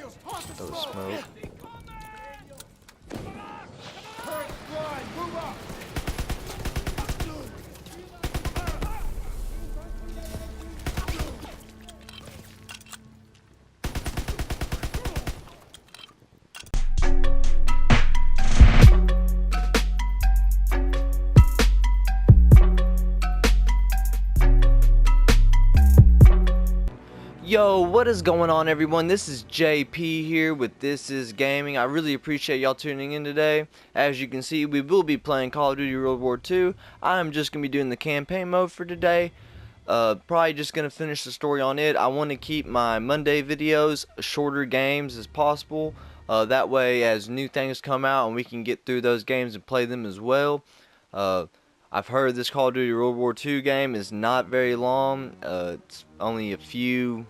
Throw smoke. Yo, what is going on, everyone? This is JP here with This Is Gaming. I really appreciate y'all tuning in today. As you can see, we will be playing Call of Duty World War II. I'm just going to be doing the campaign mode for today. Probably just going to finish the story on it. I want to keep my Monday videos shorter games as possible. That way, as new things come out and we can get through those games and play them as well. I've heard this Call of Duty World War II game is not very long. It's only a few...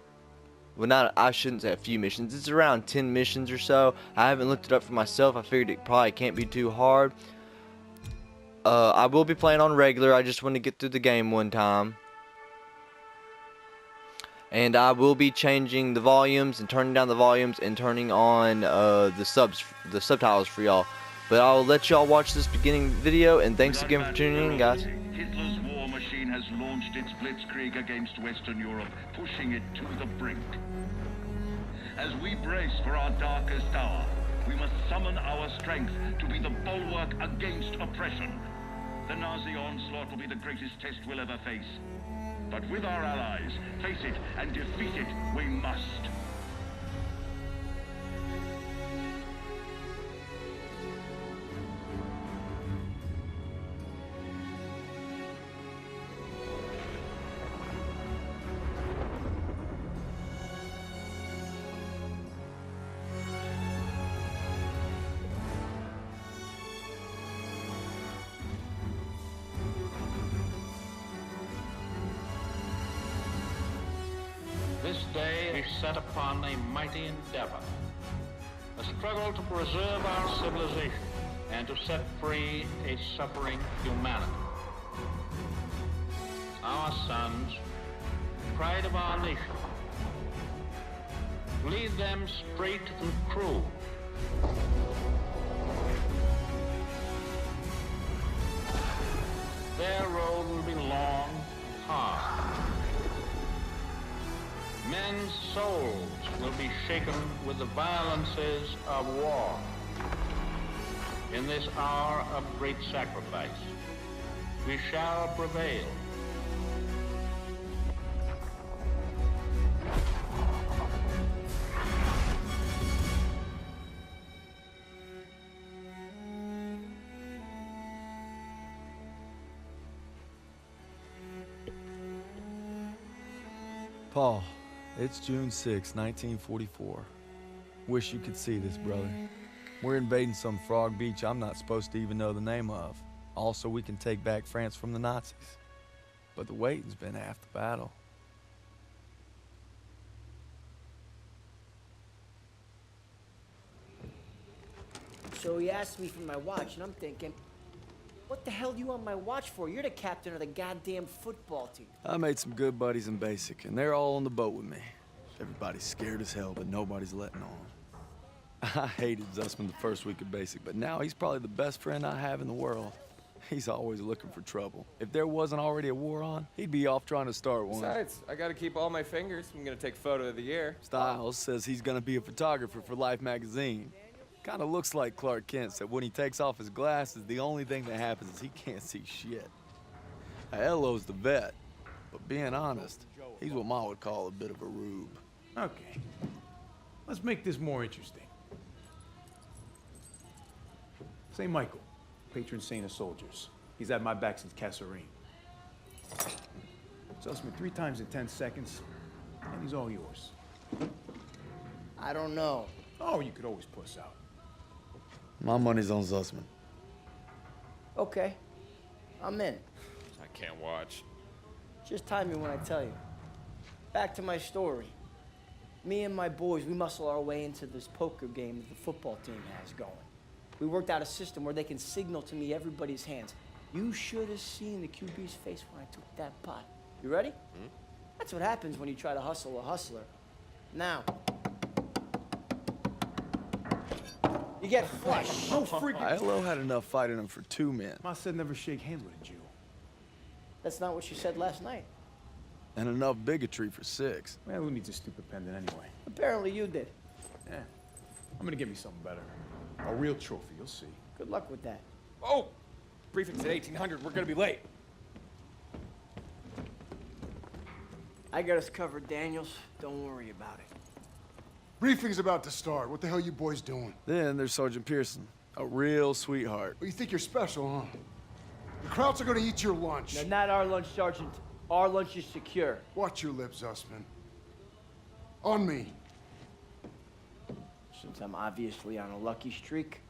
Well, I shouldn't say a few missions. It's around 10 missions or so. I haven't looked it up for myself. I figured it probably can't be too hard. I will be playing on regular. I just want to get through the game one time. And I will be changing the volumes and turning down the volumes and turning on the subtitles for y'all. But I'll let y'all watch this beginning video, and thanks again for tuning in, guys. Hitler's war machine has launched its blitzkrieg against Western Europe, pushing it to the brink. As we brace for our darkest hour, we must summon our strength to be the bulwark against oppression. The Nazi onslaught will be the greatest test we'll ever face. But with our allies, face it and defeat it we must. This day is set upon a mighty endeavor, a struggle to preserve our civilization and to set free a suffering humanity. Our sons, pride of our nation, lead them straight and true. Their road will be long and hard. Men's souls will be shaken with the violences of war. In this hour of great sacrifice, we shall prevail. Paul, it's June 6, 1944. Wish you could see this, brother. We're invading some frog beach I'm not supposed to even know the name of. Also, we can take back France from the Nazis. But the waiting's been half the battle. So he asked me for my watch, and I'm thinking, what the hell do you want my watch for? You're the captain of the goddamn football team. I made some good buddies in basic, and they're all on the boat with me. Everybody's scared as hell, but nobody's letting on. I hated Zussman the first week of basic, but now he's probably the best friend I have in the world. He's always looking for trouble. If there wasn't already a war on, he'd be off trying to start one. Besides, I gotta keep all my fingers. I'm gonna take photo of the year. Styles says he's gonna be a photographer for Life magazine. Kinda looks like Clark Kent said when he takes off his glasses, the only thing that happens is he can't see shit. Elo's the vet, but being honest, he's what Ma would call a bit of a rube. Okay, let's make this more interesting. St. Michael, patron saint of soldiers. He's had my back since Kasserine. Zussman 3 times in 10 seconds, and he's all yours. I don't know. Oh, you could always puss out. My money's on Zussman. Okay, I'm in. I can't watch. Just time me when I tell you. Back to my story. Me and my boys, we muscle our way into this poker game that the football team has going. We worked out a system where they can signal to me everybody's hands. You should have seen the QB's face when I took that pot. You ready? That's what happens when you try to hustle a hustler. Now, You get flushed. No freaking... ILO had enough fight in him for 2 men. Ma said never shake hands with a Jew. That's not what she said last night. And enough bigotry for 6. Man, who needs a stupid pendant anyway? Apparently you did. Yeah. I'm gonna get me something better. A real trophy, you'll see. Good luck with that. Oh! Briefing's at 1800. We're gonna be late. I got us covered, Daniels. Don't worry about it. Briefing's about to start. What the hell you boys doing? Then there's Sergeant Pearson, a real sweetheart. Well, you think you're special, huh? The Krauts are gonna eat your lunch. Now, not our lunch, Sergeant. Our lunch is secure. Watch your lips, Zussman. On me. Since I'm obviously on a lucky streak,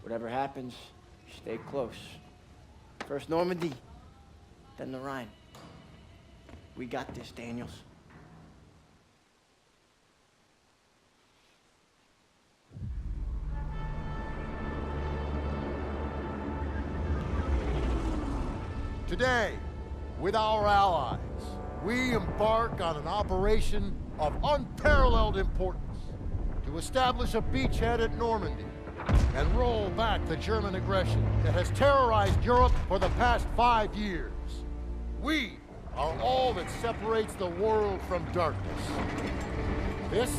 whatever happens, stay close. First Normandy, then the Rhine. We got this, Daniels. Today, with our allies, we embark on an operation of unparalleled importance to establish a beachhead at Normandy and roll back the German aggression that has terrorized Europe for the past 5 years. We are all that separates the world from darkness. This,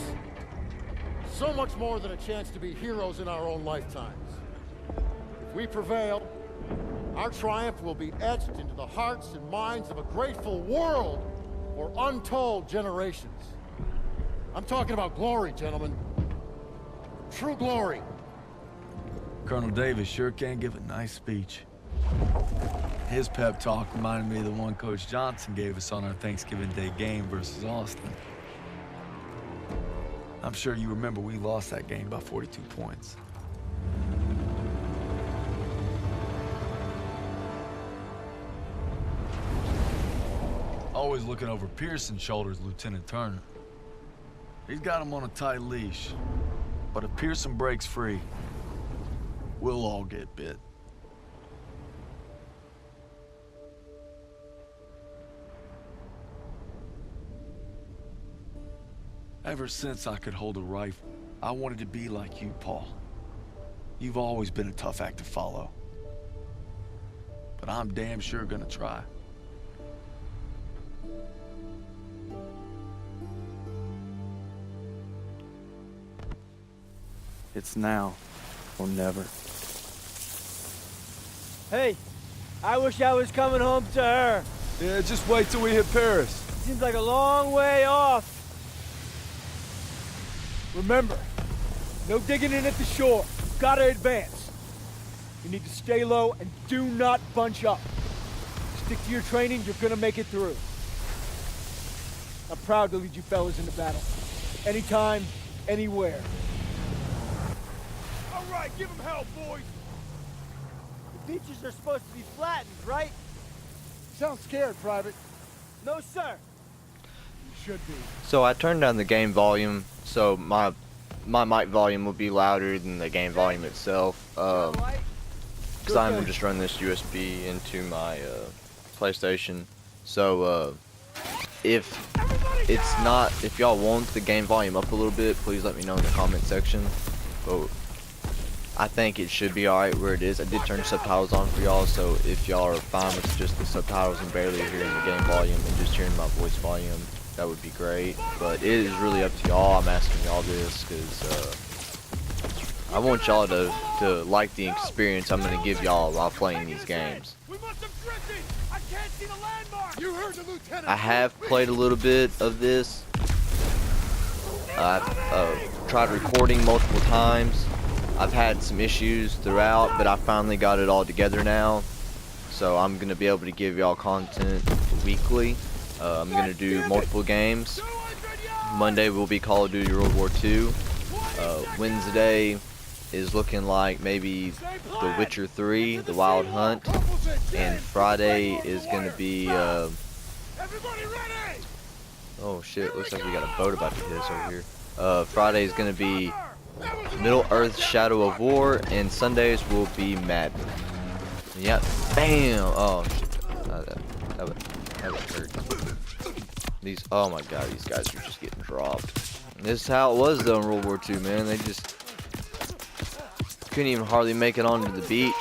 so much more than a chance to be heroes in our own lifetimes. If we prevail, our triumph will be etched into the hearts and minds of a grateful world for untold generations. I'm talking about glory, gentlemen. True glory. Colonel Davis sure can give a nice speech. His pep talk reminded me of the one Coach Johnson gave us on our Thanksgiving Day game versus Austin. I'm sure you remember we lost that game by 42 points. Always looking over Pearson's shoulders, Lieutenant Turner. He's got him on a tight leash. But if Pearson breaks free, we'll all get bit. Ever since I could hold a rifle, I wanted to be like you, Paul. You've always been a tough act to follow. But I'm damn sure gonna try. It's now or never. Hey, I wish I was coming home to her. Yeah, just wait till we hit Paris. Seems like a long way off. Remember, no digging in at the shore. Gotta advance. You need to stay low and do not bunch up. Stick to your training, you're gonna make it through. I'm proud to lead you fellas into battle. Anytime, anywhere. All right, give them hell, boys! The beaches are supposed to be flattened, right? Sound scared, Private. No, sir. You should be. So I turned down the game volume, so my mic volume will be louder than the game volume itself. Because I'm just running this USB into my PlayStation. So if y'all want the game volume up a little bit, please let me know in the comment section. But I think it should be alright where it is. I did turn subtitles on for y'all, so if y'all are fine with just the subtitles and barely hearing the game volume and just hearing my voice volume, that would be great. But it is really up to y'all. I'm asking y'all this because I want y'all to like the experience I'm going to give y'all while playing these games. We must have drifted! I can't see the landmark! You heard the lieutenant! I have played a little bit of this. I've tried recording multiple times. I've had some issues throughout, but I finally got it all together now. So I'm going to be able to give y'all content weekly. I'm going to do multiple games. Monday will be Call of Duty World War II. Wednesday is looking like maybe The Witcher 3, The Wild Hunt. And Friday is going to be... oh shit, looks like we got a boat about to hit us over here. Friday is going to be Middle-earth Shadow of War, and Sundays will be Madden. Yep, bam! Oh shit, that would hurt. These, oh my god, these guys are just getting dropped. This is how it was though in World War II, man. They just Couldn't even hardly make it onto the beach.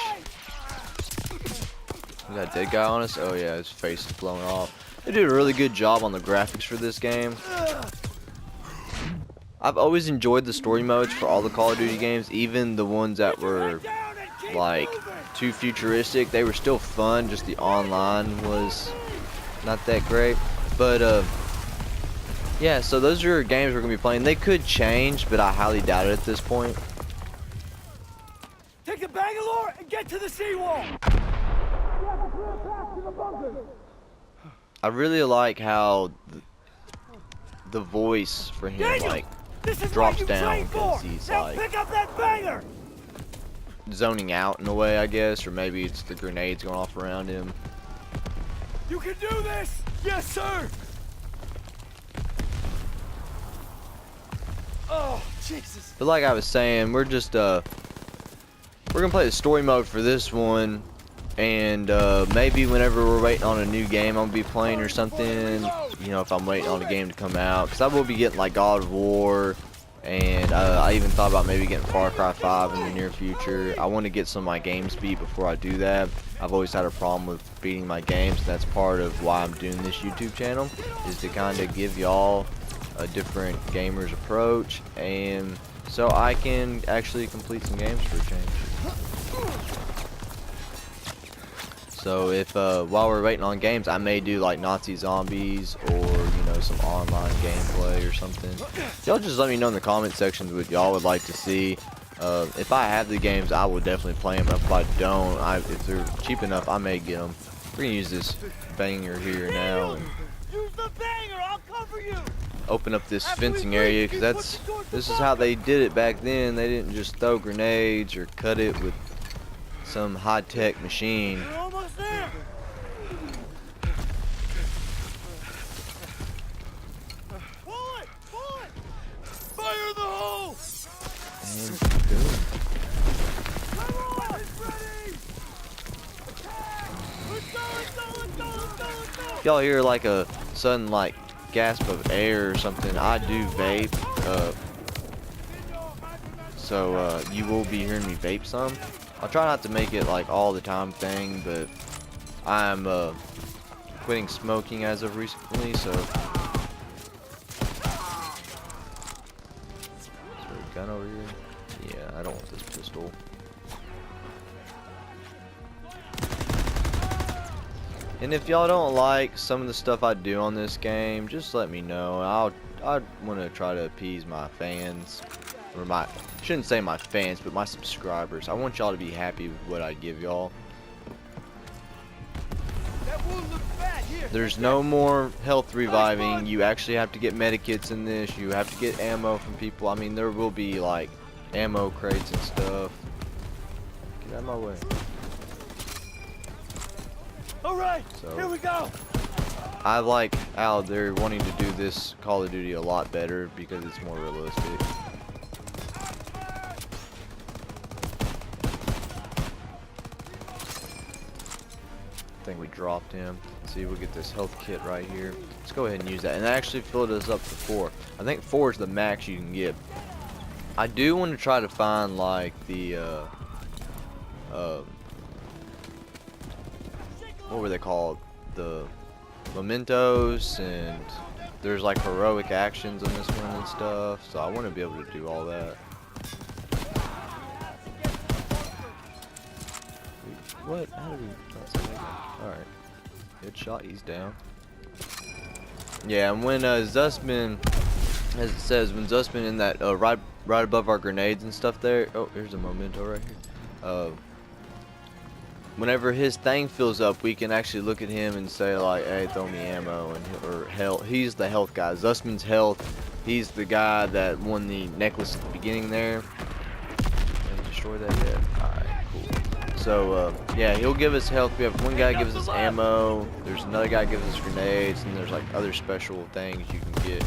We got a dead guy on us? Oh yeah, his face is blowing off. They did a really good job on the graphics for this game. I've always enjoyed the story modes for all the Call of Duty games, even the ones that were like too futuristic. They were still fun, just the online was not that great. But yeah, so those are games we're gonna be playing. They could change, but I highly doubt it at this point. Take the Bangalore and get to the seawall. I really like how the voice for him Daniel, like this is drops what you down trained because for. he's Now like pick up that banger. zoning out in a way, I guess, or maybe it's the grenades going off around him. You can do this. Yes, sir. Oh, Jesus. But like I was saying, we're just we're gonna play the story mode for this one, and maybe whenever we're waiting on a new game I'm gonna be playing or something, you know, if I'm waiting on a game to come out, because I will be getting like God of War, and I even thought about maybe getting Far Cry 5 in the near future. I want to get some of my games beat before I do that. I've always had a problem with beating my games, and that's part of why I'm doing this YouTube channel, is to kind of give y'all a different gamer's approach, and so I can actually complete some games for a change. So if while we're waiting on games, I may do like Nazi zombies, or you know, some online gameplay or something. Y'all just let me know in the comment sections what y'all would like to see. If I have the games, I will definitely play them. If I don't, if they're cheap enough, I may get them. We're gonna use this banger here now and Use the banger. I'll cover you. open up this fencing area, because this is how they did it back then. They didn't just throw grenades or cut it with some high-tech machine. We're almost there. Pull it! Pull it! Fire the hole! And boom. Come on! It's ready! Attack! Let's go! Let's go! Let's go! Let's go! Let's go! If y'all hear like a sudden like gasp of air or something, I do vape, so you will be hearing me vape some. I'll try not to make it like all the time thing, but I'm quitting smoking as of recently, so. Is there a gun over here? Yeah, I don't want this pistol. And if y'all don't like some of the stuff I do on this game, just let me know. I want to try to appease my fans, or shouldn't say my fans, but my subscribers. I want y'all to be happy with what I give y'all. There's no more health reviving. You actually have to get medikits in this. You have to get ammo from people. I mean, there will be like ammo crates and stuff. Get out of my way. Alright, So, here we go! I like how they're wanting to do this Call of Duty a lot better because it's more realistic. I think we dropped him. Let's see, we'll get this health kit right here. Let's go ahead and use that. And that actually filled us up to 4. I think 4 is the max you can get. I do want to try to find like the what were they called? The mementos, and there's like heroic actions in this one and stuff, so I want to be able to do all that. What? How did we not see that guy? Alright. Good shot, he's down. Yeah, and when Zussman, as it says, when Zussman in that right above our grenades and stuff there. Oh, here's a memento right here. Whenever his thing fills up, we can actually look at him and say like, hey, throw me ammo, and or health. He's the health guy. Zussman's health. He's the guy that won the necklace at the beginning there. Did I destroy that yet? Alright, cool. So yeah, he'll give us health. We have one guy gives us ammo. There's another guy gives us grenades, and there's like other special things you can get.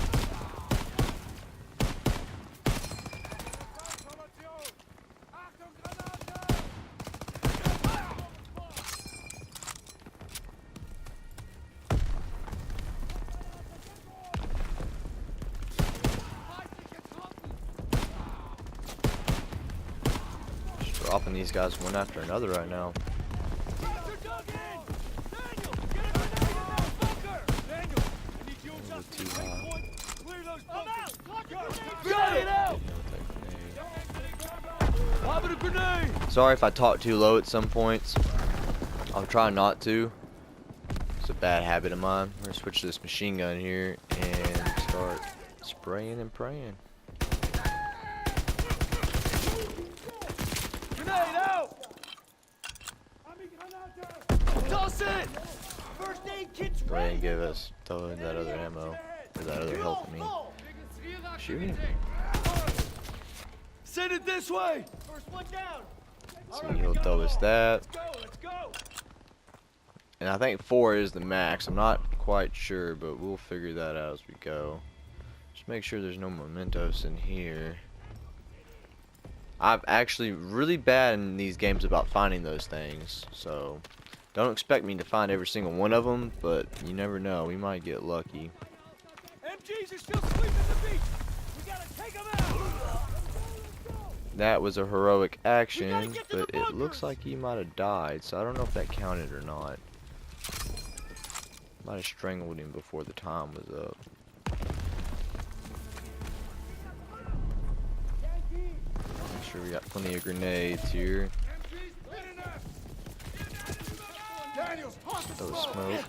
dropping these guys one after another right now. Too high. Sorry if I talk too low at some points. I'll try not to. It's a bad habit of mine. We're gonna switch to this machine gun here and start spraying and praying. Grenade out! Toss it! First aid kit's Go ahead ready. and give us that other ammo, or that other health, I mean. Shooting. Send it this way! First one down! So he'll throw us that. Let's go! And I think 4 is the max. I'm not quite sure, but we'll figure that out as we go. Just make sure there's no mementos in here. I'm actually really bad in these games about finding those things, so don't expect me to find every single one of them, but you never know. We might get lucky. MGs are still sweeping the beach! We gotta take them out! That was a heroic action, but it looks like he might have died, so I don't know if that counted or not. Might have strangled him before the time was up. Make sure we got plenty of grenades here. Throw smoke.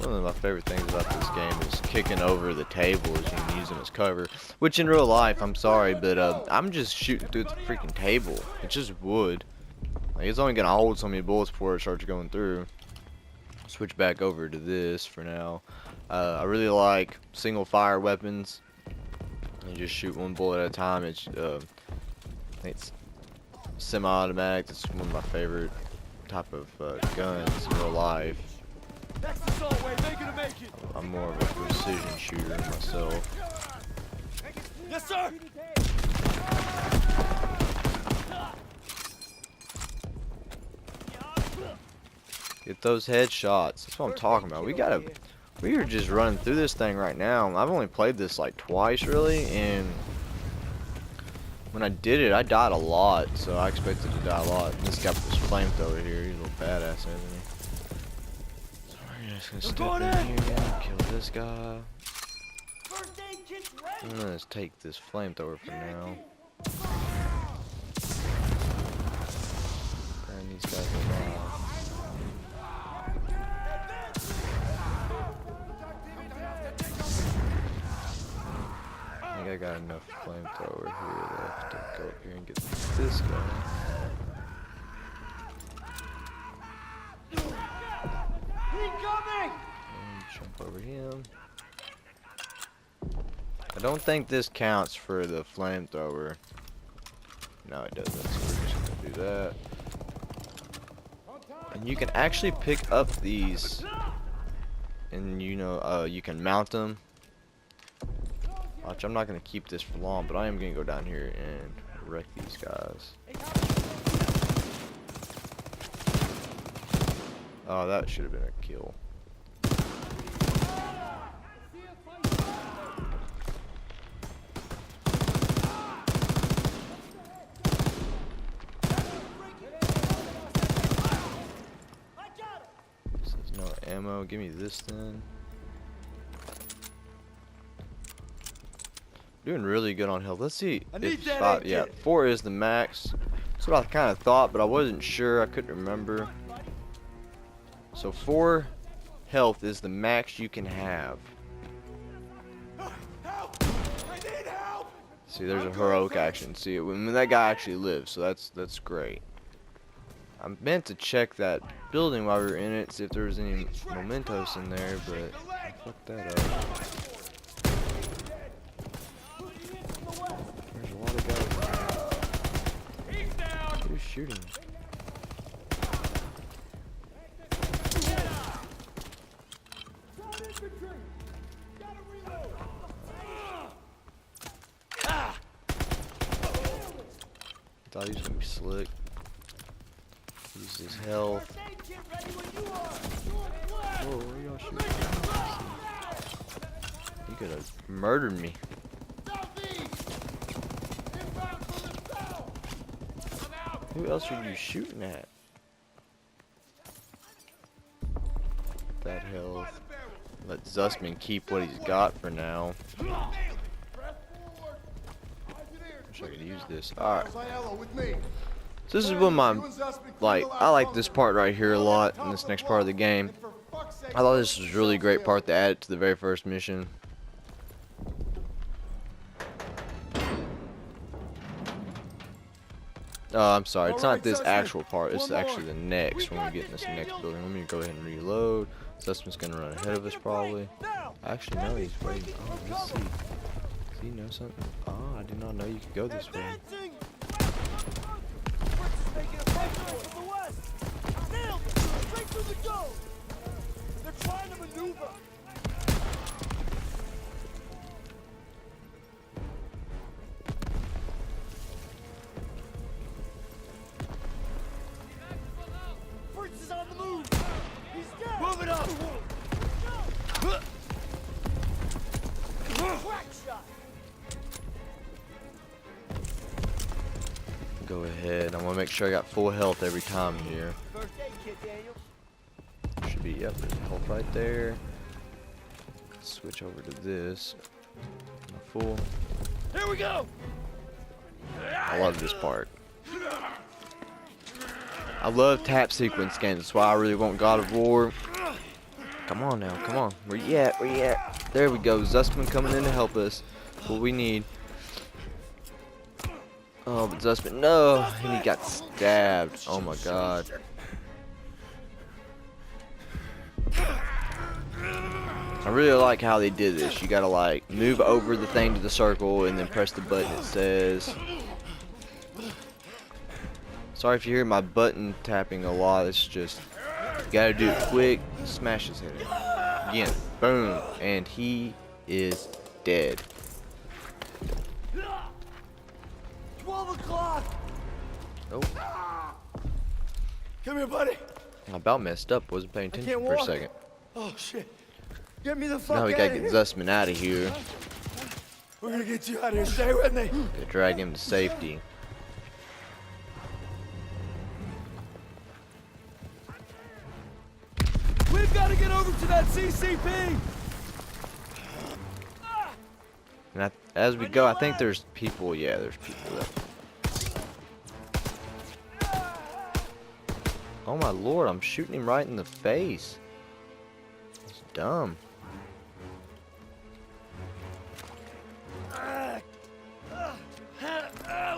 One of my favorite things about this game is kicking over the tables and using them as cover. Which in real life, I'm sorry, but I'm just shooting through the freaking table. It's just wood. Like, it's only gonna hold so many bullets before it starts going through. Switch back over to this for now. I really like single fire weapons. You just shoot one bullet at a time. It's semi-automatic. It's one of my favorite type of guns in real life. Next assault wave, they're gonna make it! I'm more of a precision shooter myself. Yes, sir! Get those headshots. That's what I'm talking about. We are just running through this thing right now. I've only played this like twice really, and when I did it, I died a lot, so I expected to die a lot. And this guy with this flamethrower here, he's a little badass, isn't he? So we're just gonna step in here, kill this guy. I'm gonna just take this flamethrower for now. Burn these guys alive. I think I got enough flamethrower here left to go up here and get this guy. And jump over him. I don't think this counts for the flamethrower. No, it doesn't, so we're just gonna do that. And you can actually pick up these, and you know, you can mount them. Watch, I'm not gonna keep this for long, but I am gonna go down here and wreck these guys. Oh, that should have been a kill. There's no ammo. Give me this then. Doing really good on health. Let's see. If 5, yeah, 4 is the max. That's what I kind of thought, but I wasn't sure. I couldn't remember. So 4 health is the max you can have. See, there's a heroic action. See, when that guy actually lives, so that's great. I meant to check that building while we were in it, see if there was any mementos in there, but I fucked that up. lot of guys. Who's shooting? Thought he was gonna be slick. Use his health. Whoa, where are y'all shooting? He could have murdered me. Who else are you shooting at? That health. Let Zussman keep what he's got for now. Wish I could use this. Alright. So this is one of my, I like this part right here a lot in this next part of the game. I thought this was a really great part to add it to the very first mission. I'm sorry, it's not this actual part, it's actually the next, when we get in this next building. Let me go ahead and reload. Zussman's gonna run ahead of us probably. Actually, no, he's waiting. Oh, let's see. Does he know something? Oh, I did not know you could go this way. They're trying to maneuver. Fritz is on the move. He's dead. Move it up. Crack shot. Go ahead. I want to make sure I got full health every time here. First aid kit, Daniel. Should be, yep, there's health right there. Switch over to this. I'm full. Here we go. I love this part. I love tap sequence games. That's why I really want God of War. Come on now, come on. Where you at? Where you at? There we go. Zussman coming in to help us. That's what we need. Oh, but Zussman, no. And he got stabbed. Oh my god. I really like how they did this. You gotta like move over the thing to the circle and then press the button it says. Sorry if you hear my button tapping a lot. It's just you gotta do it quick. Smash his head in. Again. Boom. And he is dead. 12 o'clock. Oh. Come here, buddy. I about messed up. Wasn't paying attention for a second. Oh shit. Get me the fuck Now we out gotta of get here. Zussman out of here. We're gonna get you out of here. Stay with me. To drag him to safety. We've got to get over to that CCP. And as we go, I think there's people. Yeah, there's people there. Oh my lord, I'm shooting him right in the face. It's dumb.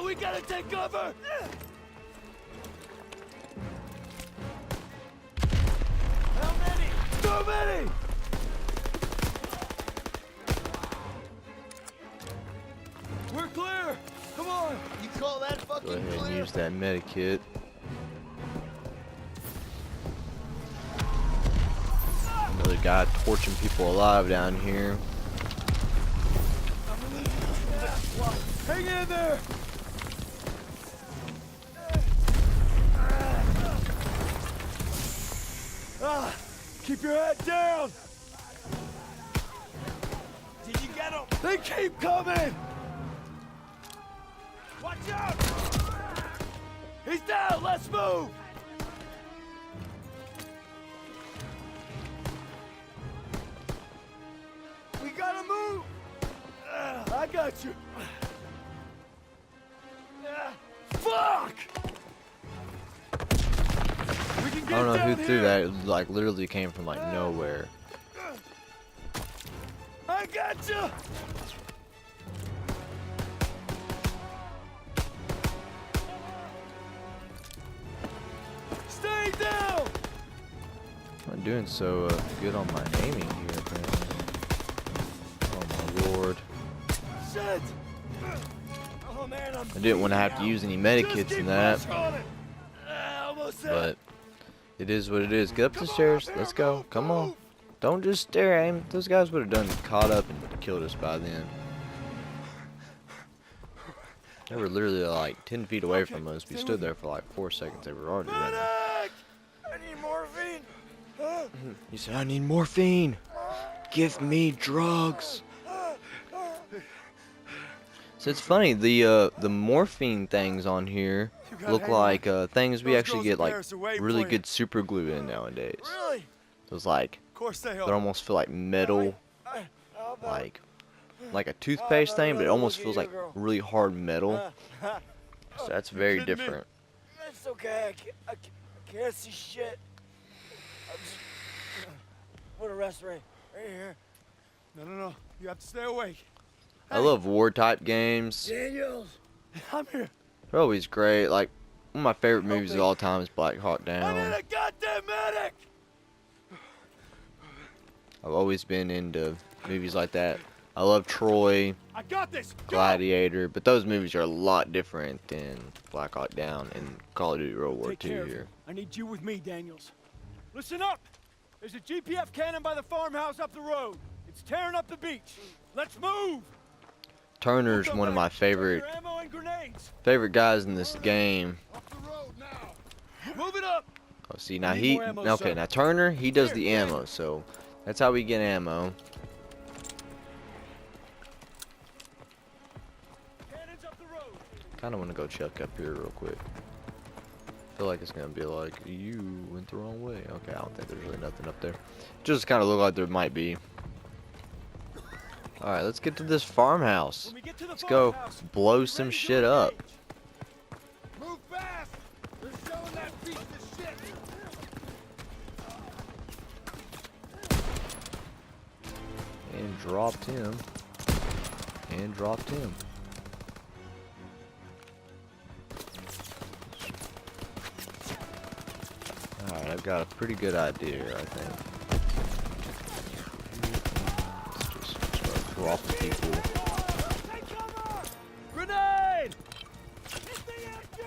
We gotta take cover. How many? Too many. We're clear. Come on. You call that fucking Go ahead and clear? use that medikit. Another guy torching people alive down here. Hang in there. Keep your head down. Did you get him? They keep coming. Watch out. He's down. Let's move. We gotta move. I got you. Fuck! We can get I don't know who down threw here. that. It like literally came from like nowhere. I got you. Stay down. I'm not doing so good on my aiming here, apparently. Oh my lord. Shit. Oh I didn't want to have to use any medikits in that, but it is what it is. Get up the stairs. Let's go. Come on. Don't just stare at him. Those guys would have done caught up and killed us by then. They were literally like 10 feet away from us. We stood there for like 4 seconds. They were already running. I need morphine. He said, I need morphine. Give me drugs. So it's funny, the morphine things on here look like things we actually get like really good super glue in nowadays. Those like, they almost feel like metal, like a toothpaste thing, but it almost feels like really hard metal. So that's very different. It's okay. I can't see shit. Put a rest right here. No. You have to stay awake. I love war type games. Daniels. I'm here. They're always great. Like one of my favorite movies of all time is Black Hawk I need Down. a goddamn medic. I've always been into movies like that. I love Troy, I got this. Go. Gladiator, but those movies are a lot different than Black Hawk Down and Call of Duty World War Take II care of here. him. I need you with me, Daniels. Listen up. There's a GPF cannon by the farmhouse up the road. It's tearing up the beach. Let's move. Turner's one of my favorite Ammo and grenades. guys in this game. Off the road now. Move it up. Oh, see now need he more ammo, okay sir. now Turner he does the ammo, so that's how we get ammo. Cannons up the road. Kind of want to go check up here real quick. Feel like it's gonna be like you went the wrong way. Okay, I don't think there's really nothing up there. Just kind of look like there might be. All right, let's get to this farmhouse. When we get to the Let's go farmhouse, blow be some ready to shit up. engage. Move fast. They're showing that piece of shit. And dropped him. And dropped him. Alright, I've got a pretty good idea here, I think. Let's just start dropping people. Take cover! Grenade! Hit the empty!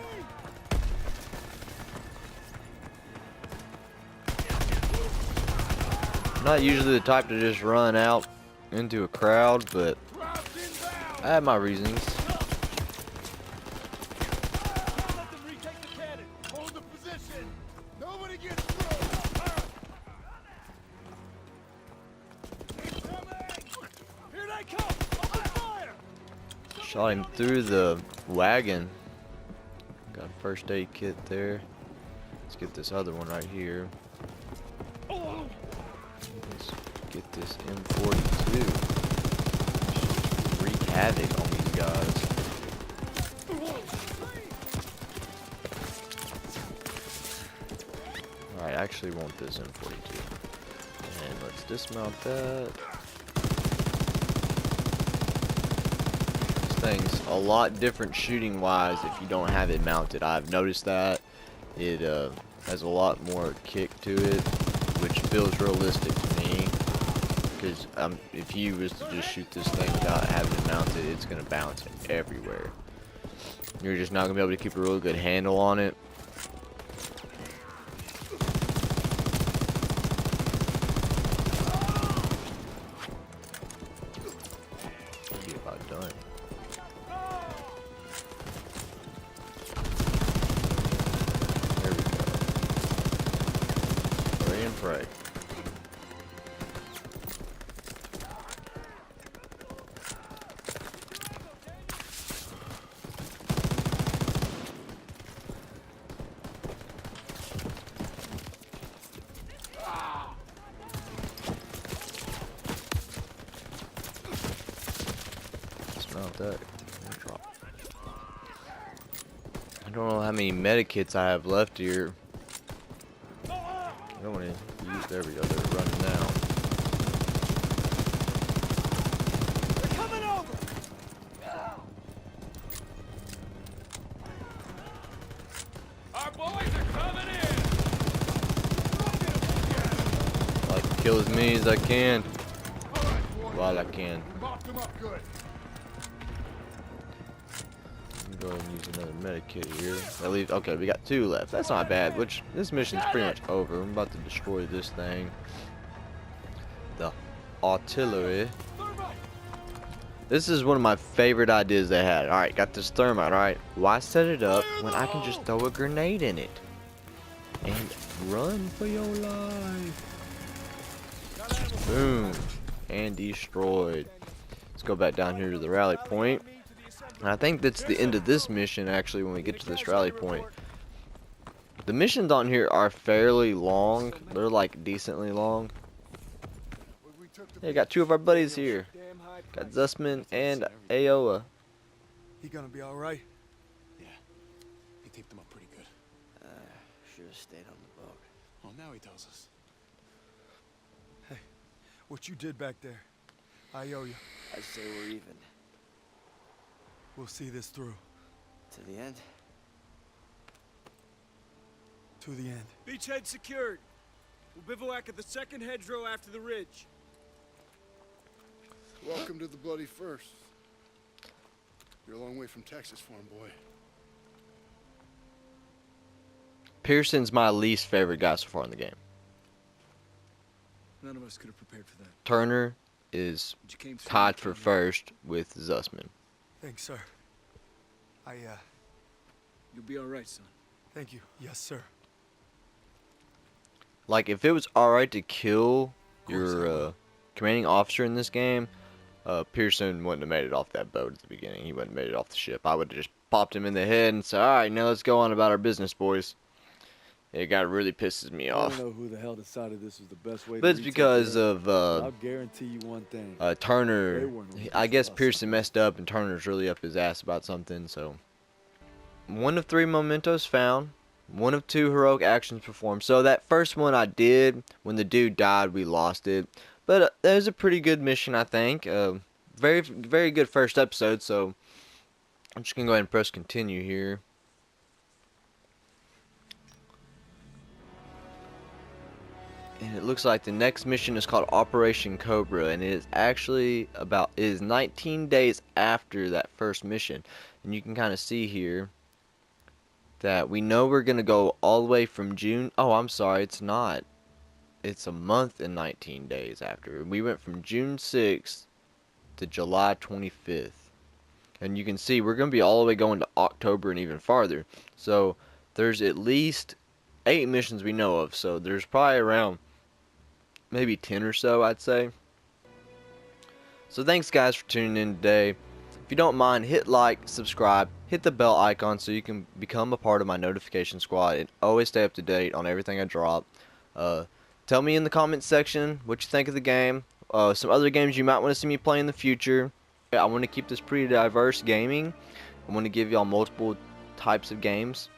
I'm not usually the type to just run out into a crowd, but I have my reasons. Let them retake the cannon. Hold the position. Nobody gets through. Here they come! Open fire! Shot him through the wagon. Got a first aid kit there. Let's get this other one right here. Let's get this M42. Just wreak havoc on these guys. Alright, I actually want this M42. And let's dismount that. This thing's a lot different shooting wise if you don't have it mounted. I've noticed that. It has a lot more kick to it, which feels realistic to me. Because if you was to just shoot this thing without having it mounted, it's going to bounce everywhere. You're just not going to be able to keep a really good handle on it. Be about done. There we go. Pray and pray. Dismount that. And drop. I don't know how many medikits I have left here. I don't want to use. There we go. They're running now. They're coming over! Our boys are coming in! I like to kill as many as I can while I can. Mopped them up good. Go ahead and use another medikit here. At least, okay, we got 2 left. That's not bad. Which this mission's pretty much over. I'm about to destroy this thing. The artillery. This is one of my favorite ideas they had. All right, got this thermite. All right, why set it up when I can just throw a grenade in it and run for your life? Boom, and destroyed. Let's go back down here to the rally point. And I think that's the end of this mission, actually, when we get to this rally point. The missions on here are fairly long. They're, like, decently long. Hey, got 2 of our buddies here. Got Zussman and Aoa. He gonna be all right? Yeah, he taped him up pretty good. Should have stayed on the boat. Well, now he tells us. Hey, what you did back there, I owe you. I say we're even. We'll see this through. To the end? To the end. Beachhead secured. We'll bivouac at the second hedgerow after the ridge. Welcome to the bloody first. You're a long way from Texas, farm boy. Pearson's my least favorite guy so far in the game. None of us could have prepared for that. Turner is But you came through. tied for first with Zussman. Thanks, sir. You'll be all right, son. Thank you. Yes, sir. Like, if it was alright to kill course I your will. commanding officer in this game, Pearson wouldn't have made it off that boat at the beginning. He wouldn't have made it off the ship. I would have just popped him in the head and said, alright, now let's go on about our business, boys. It got really pisses me I off. don't know who the hell decided this was the best way But to it's retake because Europe, of but I'll guarantee you one thing. Turner. They weren't really I guess us. Pearson messed up and Turner's really up his ass about something, so 1 of 3 mementos found, 1 of 2 heroic actions performed. So that first one I did, when the dude died, we lost it. But that was a pretty good mission, I think. Very, very good first episode, so I'm just going to go ahead and press continue here. And it looks like the next mission is called Operation Cobra, and it is actually it is 19 days after that first mission. And you can kind of see here that we know we're going to go all the way from June. Oh, I'm sorry, it's not. It's a month and 19 days after. We went from June 6th to July 25th. And you can see we're going to be all the way going to October and even farther. So there's at least 8 missions we know of. So there's probably around maybe 10 or so, I'd say. So thanks guys for tuning in today. If you don't mind, hit like, subscribe, hit the bell icon so you can become a part of my notification squad and always stay up to date on everything I drop. Tell me in the comments section what you think of the game, some other games you might want to see me play in the future. I want to keep this pretty diverse gaming. I want to give y'all multiple types of games.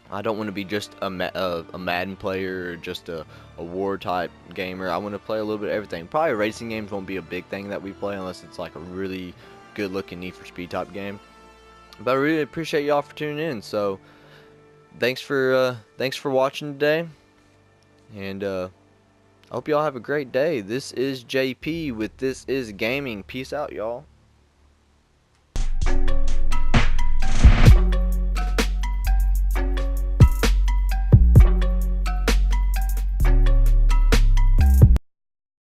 I don't want to be just a Madden player or just a war type gamer. I want to play a little bit of everything. Probably racing games won't be a big thing that we play unless it's like a really good looking Need for Speed type game. But I really appreciate y'all for tuning in. So thanks for watching today, and I hope y'all have a great day. This is JP with This Is Gaming. Peace out, y'all.